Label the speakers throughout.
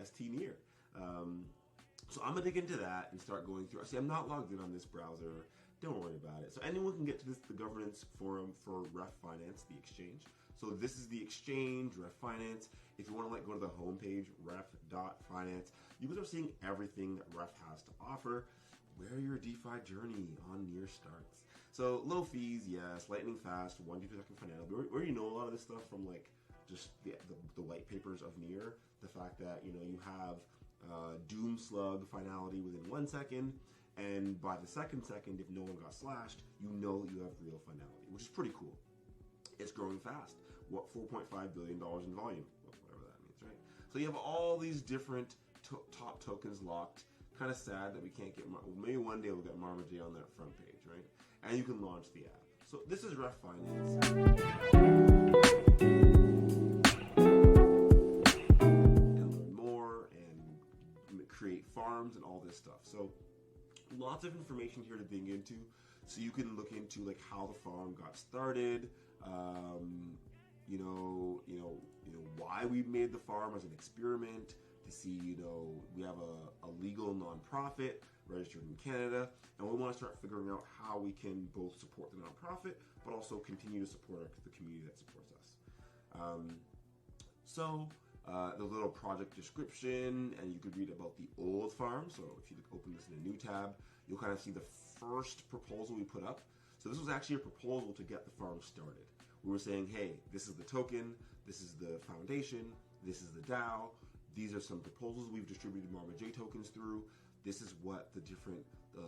Speaker 1: stNEAR. So I'm gonna dig into that and start going through. See, I'm not logged in on this browser. Don't worry about it. So anyone can get to the governance forum for Ref Finance, the exchange. So this is the exchange, Ref Finance. If you want to go to the homepage, ref.finance, you can start seeing everything that Ref has to offer, where your DeFi journey on NEAR starts. So low fees, yes, lightning fast, 1 to 2 second finality. We already know a lot of this stuff from just the white papers of NEAR. The fact that you have doom slug finality within 1 second, and by the second, if no one got slashed, you have real finality, which is pretty cool. It's growing fast. What, $4.5 billion in volume, whatever that means, right? So you have all these different top tokens locked. Kind of sad that we can't get, maybe one day we'll get MarmaJ on that front page, right? And you can launch the app. So this is Ref Finance. And learn more and create farms and all this stuff. So lots of information here to dig into. So you can look into how the farm got started, why we made the farm as an experiment, to see, we have a legal nonprofit registered in Canada, and we want to start figuring out how we can both support the nonprofit, but also continue to support the community that supports us. The little project description, and you could read about the old farm. So if you open this in a new tab, you'll kind of see the first proposal we put up. So this was actually a proposal to get the farm started. We were saying, hey, this is the token, this is the foundation, this is the DAO, these are some proposals we've distributed MarmaJ tokens through. This is what the different,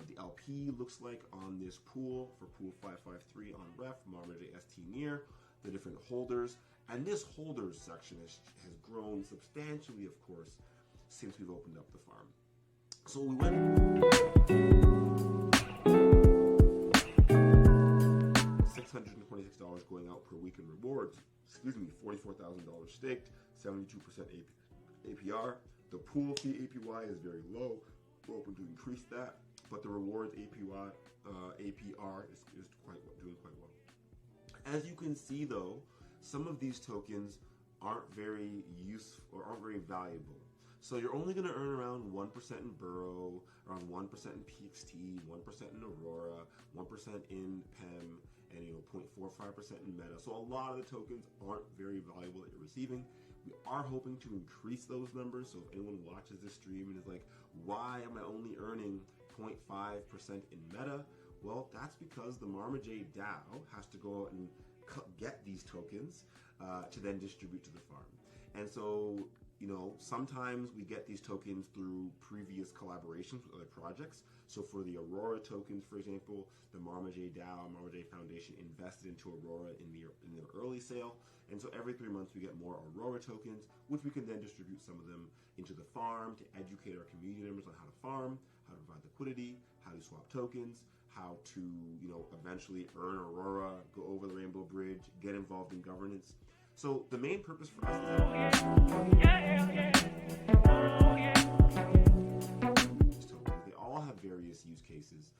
Speaker 1: the LP looks like on this pool for pool 553 on Ref, MarmaJ stNEAR, the different holders. And this holders section has grown substantially, of course, since we've opened up the farm. So we went $626 going out per week in rewards. $44,000 staked, 72% APR. The pool fee APY is very low. We're open to increase that, but the rewards APR is doing quite well. As you can see, though, some of these tokens aren't very useful or aren't very valuable. So you're only going to earn around 1% in Burrow, around 1% in PXT, 1% in Aurora, 1% in PEM, and 0.45% in Meta. So a lot of the tokens aren't very valuable that you're receiving. We are hoping to increase those numbers. So if anyone watches this stream and is like, why am I only earning 0.5% in Meta? Well, that's because the MarmaJ DAO has to go out and get these tokens to then distribute to the farm. And so, sometimes we get these tokens through previous collaborations with other projects. So for the Aurora tokens, for example, the MarmaJ DAO, MarmaJ Foundation invested into Aurora in the early sale. And so every 3 months we get more Aurora tokens, which we can then distribute some of them into the farm to educate our community members on how to farm, how to provide liquidity, how to swap tokens, how to, eventually earn Aurora, go over the Rainbow Bridge, get involved in governance. So the main purpose for us is they all have various use cases.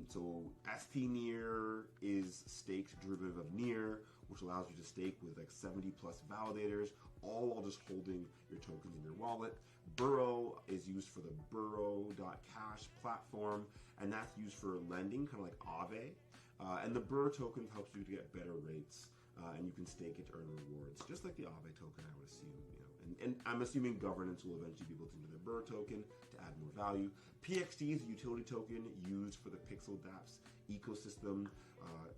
Speaker 1: So stNEAR is staked derivative of NEAR, which allows you to stake with 70 plus validators, all while just holding your tokens in your wallet. Burrow is used for the Burrow.cash platform, and that's used for lending, kind of like Aave. And the Burr token helps you to get better rates, and you can stake it to earn rewards, just like the Aave token, I would assume. And I'm assuming governance will eventually be built into the Burr token to add more value. PXT is a utility token used for the Pixel dApps ecosystem,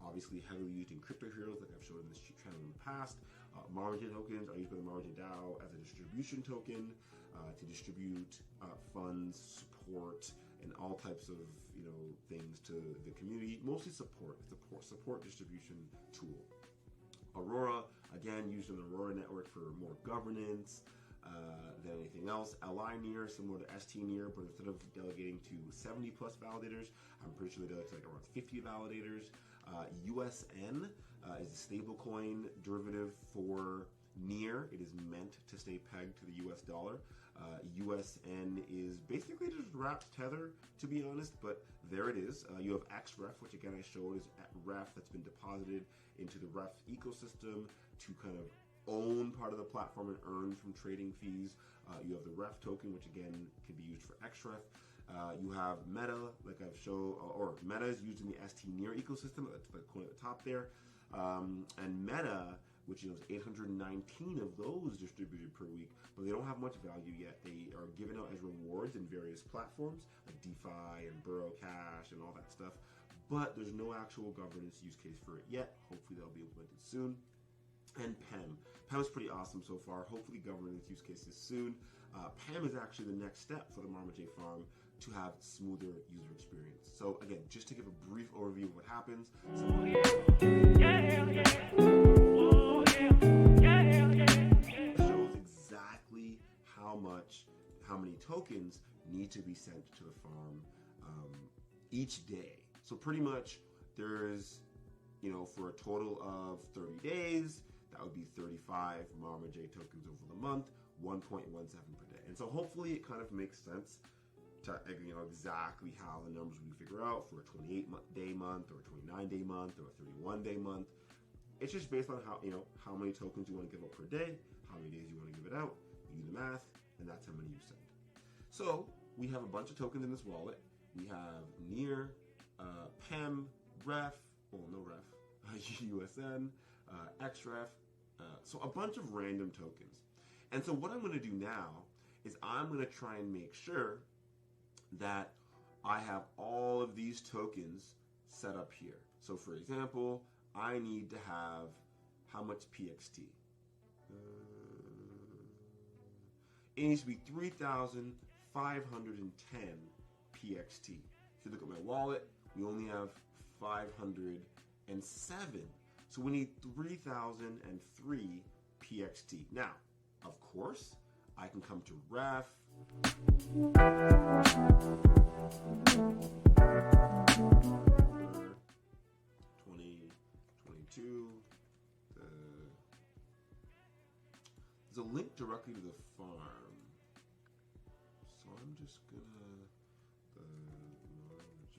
Speaker 1: obviously heavily used in crypto heroes, like I've showed in this channel in the past. MarmaJ tokens are used by the MarmaJ DAO as a distribution token to distribute funds, support, and all types of things to the community. Mostly support. It's a support distribution tool. Aurora, again, used in the Aurora network for more governance than anything else. LiNEAR, similar to stNEAR, but instead of delegating to 70 plus validators, I'm pretty sure they delegate to around 50 validators. USN is a stablecoin derivative for NEAR. It is meant to stay pegged to the US dollar. USN is basically just wrapped Tether, to be honest, but there it is. You have XREF, which again I showed is ref that's been deposited into the ref ecosystem to kind of own part of the platform and earn from trading fees. You have the ref token, which again can be used for XREF. You have Meta, like I've shown, or Meta is used in the stNEAR ecosystem, that's the coin at the top there. And Meta, which is 819 of those distributed per week, but they don't have much value yet. They are given out as rewards in various platforms, like DeFi and Burrow Cash and all that stuff. But there's no actual governance use case for it yet. Hopefully that'll be implemented soon. And PEM. PEM is pretty awesome so far. Hopefully governance use cases soon. PEM is actually the next step for the MarmaJ farm to have smoother user experience. So again, just to give a brief overview of what happens. Shows exactly how many tokens need to be sent to the farm each day. So pretty much there's, for a total of 30 days, that would be 35 MarmaJ tokens over the month, 1.17 per day. And so hopefully it kind of makes sense to exactly how the numbers we figure out for a 28-day month or a 29-day month or a 31-day month. It's just based on how many tokens you want to give up per day, how many days you want to give it out. You do the math, and that's how many you send. So we have a bunch of tokens in this wallet. We have NEAR, PEM, REF, well, no REF, USN, XREF, so a bunch of random tokens. And so what I'm going to do now is I'm going to try and make sure that I have all of these tokens set up here. So for example, I need to have how much PXT? It needs to be 3,510 PXT. If you look at my wallet, we only have 507. So we need 3,003 PXT. Now, of course, I can come to ref. 2022. There's a link directly to the farm. So I'm just gonna MarmaJ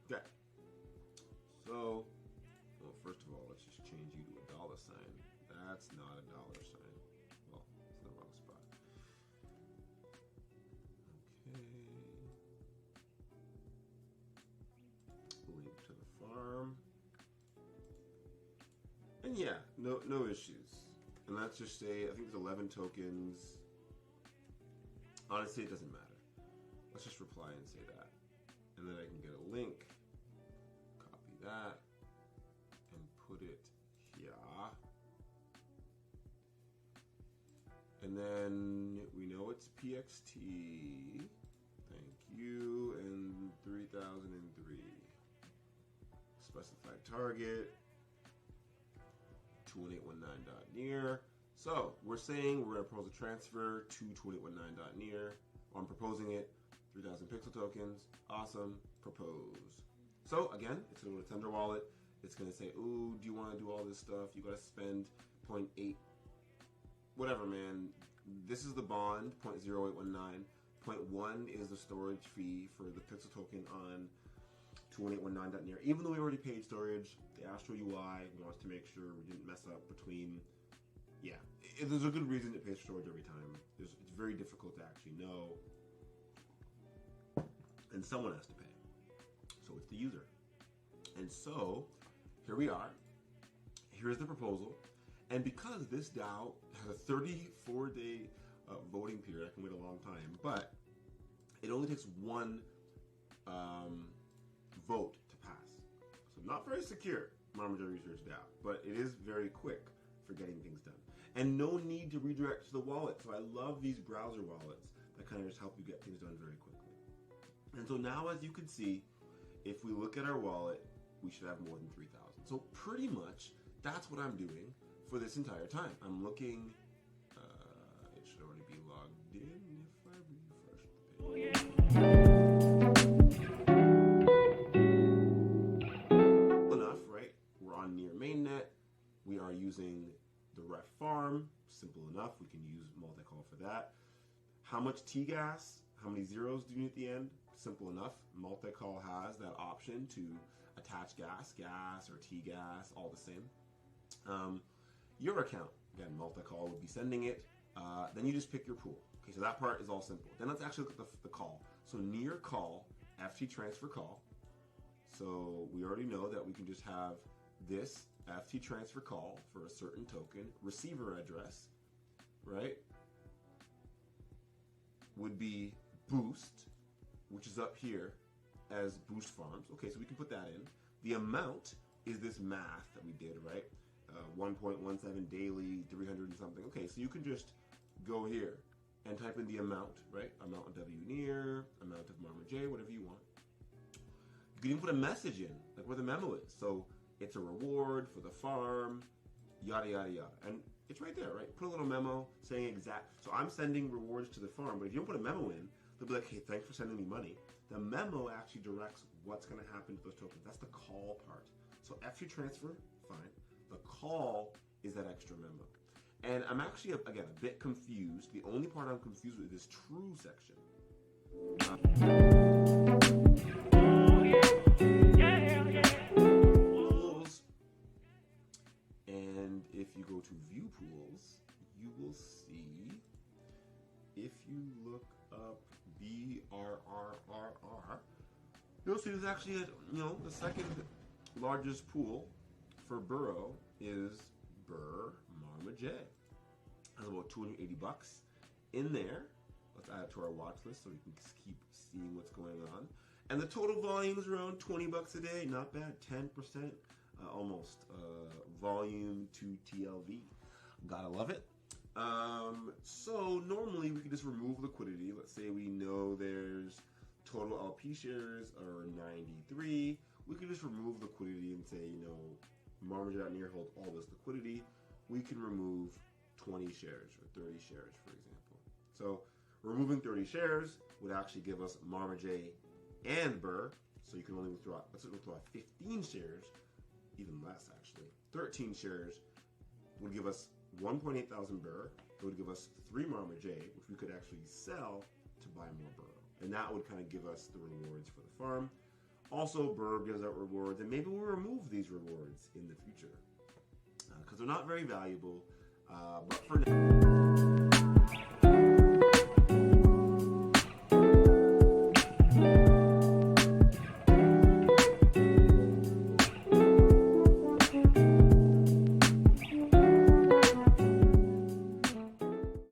Speaker 1: Okay. So, well, first of all, let's just change you to a $sign. That's not a $sign. Well, it's the wrong spot. Okay. Link to the farm. And yeah, no issues. And let's just say, I think there's 11 tokens. Honestly, it doesn't matter. Let's just reply and say that. And then I can get a link. That and put it here, and then we know it's PXT, thank you, and 3003 specified target 21819.near. So we're saying we're going to propose a transfer to 21819.near. I'm proposing it, 3000 pixel tokens. Awesome, propose. So again, it's going to go to Tender Wallet. It's going to say, ooh, do you want to do all this stuff? You got to spend 0.8, whatever, man. This is the bond, 0.0819. 0.1 is the storage fee for the pixel token on 21819.near. Even though we already paid storage, the Astro UI wants to make sure we didn't mess up between, there's a good reason it pays storage every time. It's very difficult to actually know, and someone has to pay. So it's the user. And so here we are. Here's the proposal. And because this DAO has a 34-day voting period, I can wait a long time, but it only takes one vote to pass. So not very secure, MarmaJ Research DAO, but it is very quick for getting things done. And no need to redirect to the wallet. So I love these browser wallets that kind of just help you get things done very quickly. And so now, as you can see, if we look at our wallet, we should have more than 3,000. So pretty much, that's what I'm doing for this entire time. I'm looking, it should already be logged in if I refresh the page. Enough, right? We're on NEAR mainnet. We are using the ref farm. Simple enough. We can use Multicall for that. How much T-gas, how many zeros do you need at the end? Simple enough. Multicall has that option to attach gas or T-gas, all the same. Your account, again, Multicall would be sending it. Then you just pick your pool. Okay, so that part is all simple. Then let's actually look at the call. So near call, FT transfer call. So we already know that we can just have this FT transfer call for a certain token. Receiver address, right, would be boost, which is up here as boost farms. Okay, so we can put that in. The amount is this math that we did, right? 1.17 daily, 300 and something. Okay, so you can just go here and type in the amount, right? Amount of stNEAR, amount of MarmaJ, whatever you want. You can even put a message in, like where the memo is. So it's a reward for the farm, yada, yada, yada. And it's right there, right? Put a little memo saying exact. So I'm sending rewards to the farm, but if you don't put a memo in, they'll be like, hey, thanks for sending me money. The memo actually directs what's going to happen to those tokens. That's the call part. So FT transfer, fine. The call is that extra memo. And I'm actually, again, a bit confused. The only part I'm confused with is this true section. Pools. And if you go to view pools, you will see, if you look up BRRRR, you'll see there's actually, the second largest pool for Burrow is MarmaJ. Has about 280 bucks in there. Let's add it to our watch list so we can keep seeing what's going on. And the total volume is around 20 bucks a day. Not bad, 10% almost volume to TLV. Gotta love it. So normally we could just remove liquidity. Let's say we know there's total LP shares are 93. We could just remove liquidity and say, MarmaJ.NEAR holds all this liquidity. We can remove 20 shares or 30 shares, for example. So removing 30 shares would actually give us MarmaJ and Burr. So you can only withdraw, let's withdraw 15 shares, even less actually. 13 shares would give us 1.8 thousand Burr. It would give us 3 MarmaJ, which we could actually sell to buy more Burr. And that would kind of give us the rewards for the farm. Also, Burr gives out rewards, and maybe we'll remove these rewards in the future because they're not very valuable. But for now.